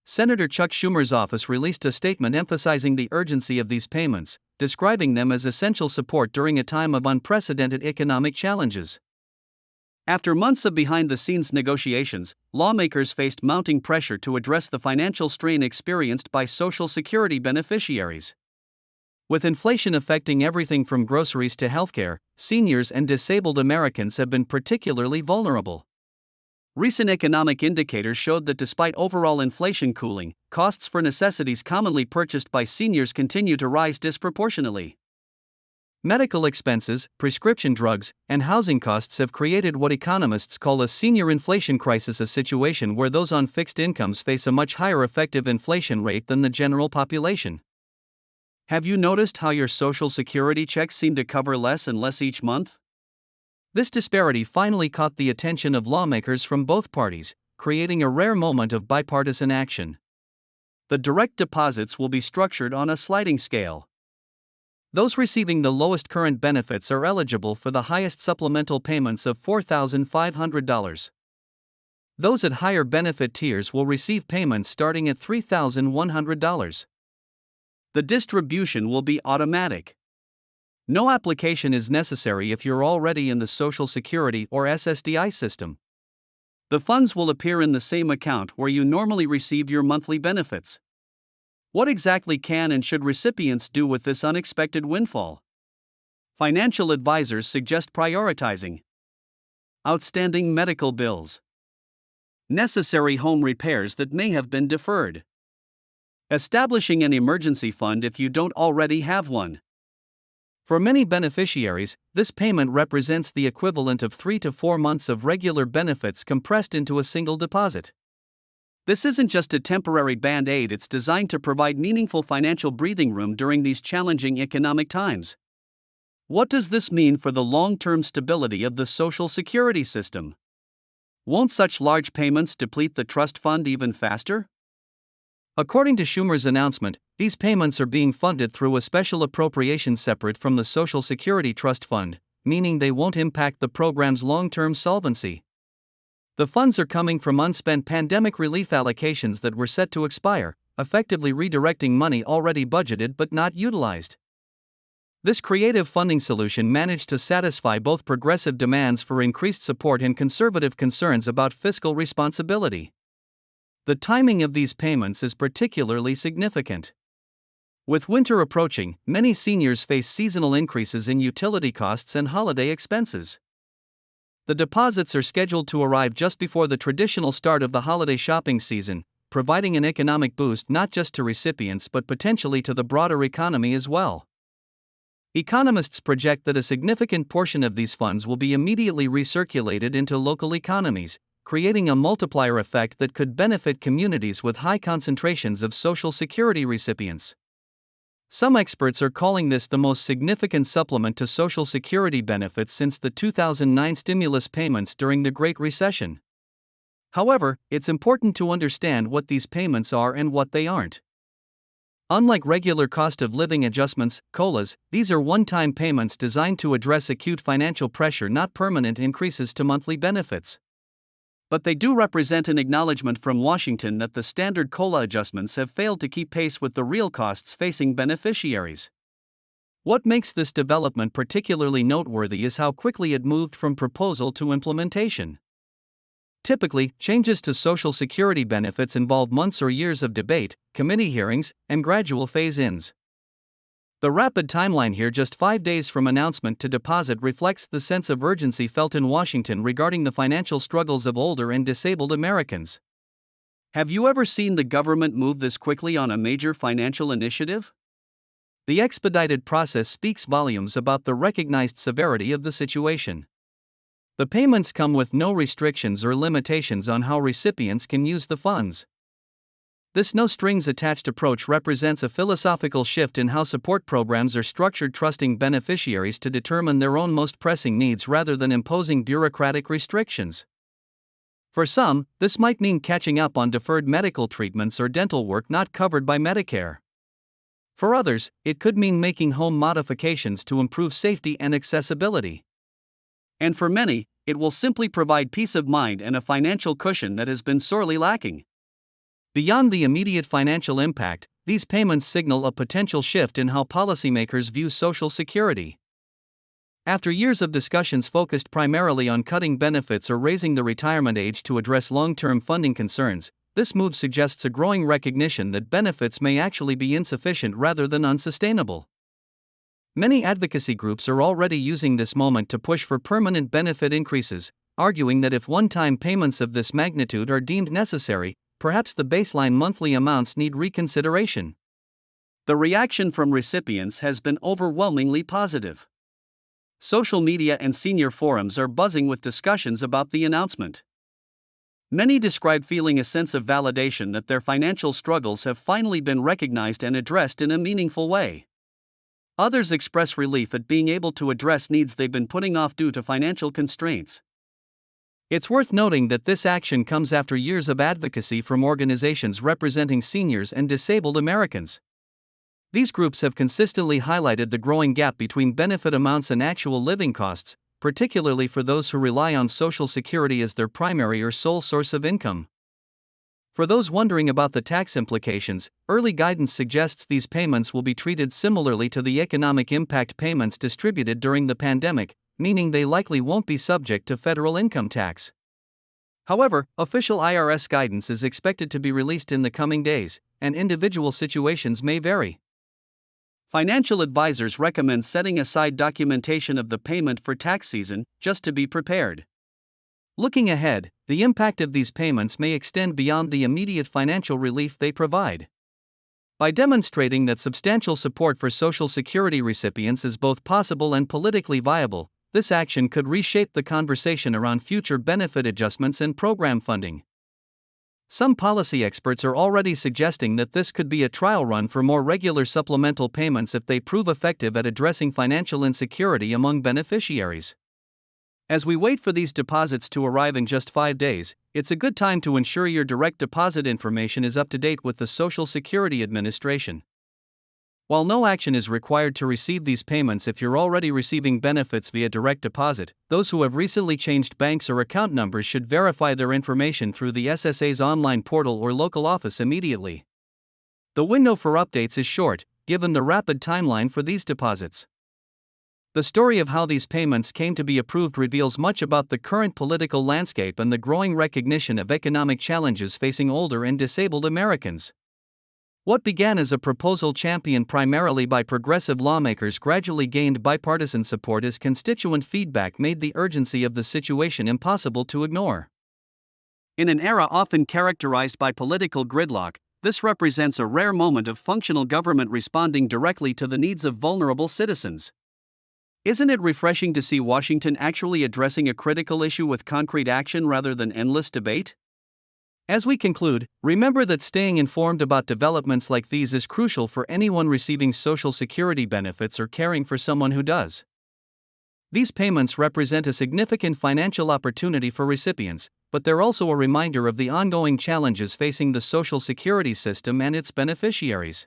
Senator Chuck Schumer's office released a statement emphasizing the urgency of these payments, describing them as essential support during a time of unprecedented economic challenges. After months of behind-the-scenes negotiations, lawmakers faced mounting pressure to address the financial strain experienced by Social Security beneficiaries. With inflation affecting everything from groceries to healthcare, seniors and disabled Americans have been particularly vulnerable. Recent economic indicators showed that despite overall inflation cooling, costs for necessities commonly purchased by seniors continue to rise disproportionately. Medical expenses, prescription drugs, and housing costs have created what economists call a senior inflation crisis, a situation where those on fixed incomes face a much higher effective inflation rate than the general population. Have you noticed how your Social Security checks seem to cover less and less each month? This disparity finally caught the attention of lawmakers from both parties, creating a rare moment of bipartisan action. The direct deposits will be structured on a sliding scale. Those receiving the lowest current benefits are eligible for the highest supplemental payments of $4,500. Those at higher benefit tiers will receive payments starting at $3,100. The distribution will be automatic. No application is necessary if you're already in the Social Security or SSDI system. The funds will appear in the same account where you normally receive your monthly benefits. What exactly can and should recipients do with this unexpected windfall? Financial advisors suggest prioritizing outstanding medical bills, necessary home repairs that may have been deferred, establishing an emergency fund if you don't already have one. For many beneficiaries, this payment represents the equivalent of 3 to 4 months of regular benefits compressed into a single deposit. This isn't just a temporary band-aid, it's designed to provide meaningful financial breathing room during these challenging economic times. What does this mean for the long-term stability of the Social Security system? Won't such large payments deplete the trust fund even faster? According to Schumer's announcement, these payments are being funded through a special appropriation separate from the Social Security Trust Fund, meaning they won't impact the program's long-term solvency. The funds are coming from unspent pandemic relief allocations that were set to expire, effectively redirecting money already budgeted but not utilized. This creative funding solution managed to satisfy both progressive demands for increased support and conservative concerns about fiscal responsibility. The timing of these payments is particularly significant. With winter approaching, many seniors face seasonal increases in utility costs and holiday expenses. The deposits are scheduled to arrive just before the traditional start of the holiday shopping season, providing an economic boost not just to recipients but potentially to the broader economy as well. Economists project that a significant portion of these funds will be immediately recirculated into local economies, creating a multiplier effect that could benefit communities with high concentrations of Social Security recipients. Some experts are calling this the most significant supplement to Social Security benefits since the 2009 stimulus payments during the Great Recession. However, it's important to understand what these payments are and what they aren't. Unlike regular cost of living adjustments, COLAs, these are one-time payments designed to address acute financial pressure, not permanent increases to monthly benefits. But they do represent an acknowledgement from Washington that the standard COLA adjustments have failed to keep pace with the real costs facing beneficiaries. What makes this development particularly noteworthy is how quickly it moved from proposal to implementation. Typically, changes to Social Security benefits involve months or years of debate, committee hearings, and gradual phase-ins. The rapid timeline here, just 5 days from announcement to deposit, reflects the sense of urgency felt in Washington regarding the financial struggles of older and disabled Americans. Have you ever seen the government move this quickly on a major financial initiative? The expedited process speaks volumes about the recognized severity of the situation. The payments come with no restrictions or limitations on how recipients can use the funds. This no-strings-attached approach represents a philosophical shift in how support programs are structured, trusting beneficiaries to determine their own most pressing needs rather than imposing bureaucratic restrictions. For some, this might mean catching up on deferred medical treatments or dental work not covered by Medicare. For others, it could mean making home modifications to improve safety and accessibility. And for many, it will simply provide peace of mind and a financial cushion that has been sorely lacking. Beyond the immediate financial impact, these payments signal a potential shift in how policymakers view Social Security. After years of discussions focused primarily on cutting benefits or raising the retirement age to address long-term funding concerns, this move suggests a growing recognition that benefits may actually be insufficient rather than unsustainable. Many advocacy groups are already using this moment to push for permanent benefit increases, arguing that if one-time payments of this magnitude are deemed necessary, perhaps the baseline monthly amounts need reconsideration. The reaction from recipients has been overwhelmingly positive. Social media and senior forums are buzzing with discussions about the announcement. Many describe feeling a sense of validation that their financial struggles have finally been recognized and addressed in a meaningful way. Others express relief at being able to address needs they've been putting off due to financial constraints. It's worth noting that this action comes after years of advocacy from organizations representing seniors and disabled Americans. These groups have consistently highlighted the growing gap between benefit amounts and actual living costs, particularly for those who rely on Social Security as their primary or sole source of income. For those wondering about the tax implications, early guidance suggests these payments will be treated similarly to the economic impact payments distributed during the pandemic, meaning they likely won't be subject to federal income tax. However, official IRS guidance is expected to be released in the coming days, and individual situations may vary. Financial advisors recommend setting aside documentation of the payment for tax season, just to be prepared. Looking ahead, the impact of these payments may extend beyond the immediate financial relief they provide. By demonstrating that substantial support for Social Security recipients is both possible and politically viable, this action could reshape the conversation around future benefit adjustments and program funding. Some policy experts are already suggesting that this could be a trial run for more regular supplemental payments if they prove effective at addressing financial insecurity among beneficiaries. As we wait for these deposits to arrive in just 5 days, it's a good time to ensure your direct deposit information is up to date with the Social Security Administration. While no action is required to receive these payments if you're already receiving benefits via direct deposit, those who have recently changed banks or account numbers should verify their information through the SSA's online portal or local office immediately. The window for updates is short, given the rapid timeline for these deposits. The story of how these payments came to be approved reveals much about the current political landscape and the growing recognition of economic challenges facing older and disabled Americans. What began as a proposal championed primarily by progressive lawmakers gradually gained bipartisan support as constituent feedback made the urgency of the situation impossible to ignore. In an era often characterized by political gridlock, this represents a rare moment of functional government responding directly to the needs of vulnerable citizens. Isn't it refreshing to see Washington actually addressing a critical issue with concrete action rather than endless debate? As we conclude, remember that staying informed about developments like these is crucial for anyone receiving Social Security benefits or caring for someone who does. These payments represent a significant financial opportunity for recipients, but they're also a reminder of the ongoing challenges facing the Social Security system and its beneficiaries.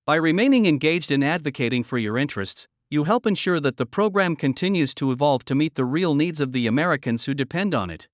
By remaining engaged and advocating for your interests, you help ensure that the program continues to evolve to meet the real needs of the Americans who depend on it.